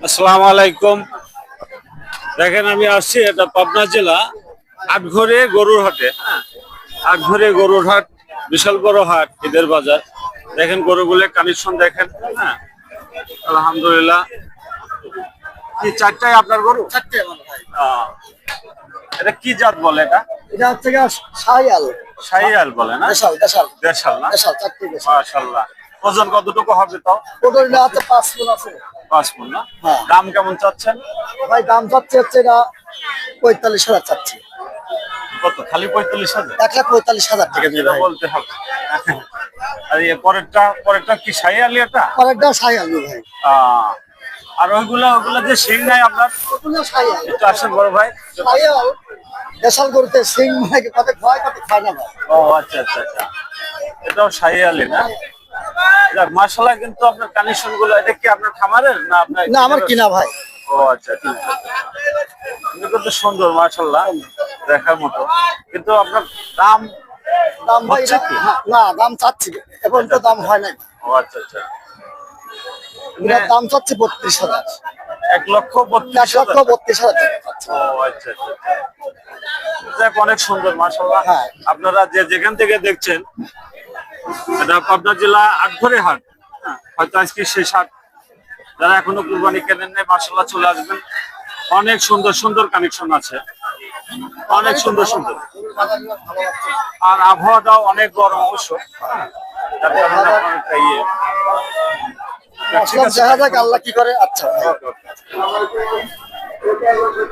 আসসালামু আলাইকুম। দেখেন আমি আসছি এটা পাবনা জেলা আটঘরে গরুর হাটে। হ্যাঁ, আটঘরে গরুর হাট বিশাল বড় হাট, ঈদের বাজার। দেখেন গরুগুলো কানেকশন দেখেন। হ্যাঁ, আলহামদুলিল্লাহ। কি চারটায় আপনার গরু? চারটে আমার ভাই। আহ, এটা কি জাত বলে? এটা এটা হচ্ছে গিয়ে শাহিয়াল। শাহিয়াল বলে না? দেশাল দেশাল দেশাল না? দেশাল চারটে দেশাল। মাশাআল্লাহ। ওজন কতটুকু হবে তাও? ওটা হচ্ছে 5 মণ আছে। 5 মণ না? হ্যাঁ। দাম কেমন চাচ্ছেন? ভাই দাম চাচ্ছে হচ্ছে এটা 45,000 চাচ্ছি। কত? খালি 45,000? 1,45,000 টাকা দিয়ে এটা ভাই। বলতে হবে। আর পরেরটা কি শাহিয়ালি এটা? আরেকটা শাহিয়াল ভাই। আহ, আর ওইগুলা যে শিং নাই আপনার? ওগুলো শাহিয়াল। একটু আসেন বড় ভাই। শাহিয়াল দেশাল গরুতে সিং মানে কত খায় কত খায় না ভাই। ও আচ্ছা আচ্ছা আচ্ছা, এটাও শাহিয়ালি না? যাক মাশাআল্লাহ। কিন্তু আপনার কানেকশন গুলো এটা কি আপনার খামারের না আপনার? না আমার কিনা ভাই। ও আচ্ছা ঠিক আছে। কিন্তু সুন্দর মাশাআল্লাহ, দেখার মতো। কিন্তু আপনার দাম দাম ভাই হচ্ছে কি? না দাম চাচ্ছি এখন তো দাম হয় নাই। ও আচ্ছা আচ্ছা। এটার দাম চাচ্ছি 32,000। 1,32,000? 1,32,000 টাকা চাচ্ছি। ও আচ্ছা আচ্ছা। দেখ অনেক সুন্দর মাশাআল্লাহ। হ্যাঁ। আপনারা যেখান থেকে দেখছেন, এটা পাবনা জেলা আটঘরে হাট। হ্যাঁ, হয়তো আজকে শেষ হাট। যারা এখনো কুরবানি কেনেন নাই মাশাআল্লাহ চলে আসবেন। অনেক সুন্দর সুন্দর কানেকশন আছে, অনেক সুন্দর সুন্দর। আর আবহাওয়াটাও অনেক গরম অবশ্য। হ্যাঁ, যার কারণে আপনার একটা ইয়ে। ঠিক আছে, দেখা যাক আল্লাহ কি করে। আচ্ছা। ওকে, ওকে।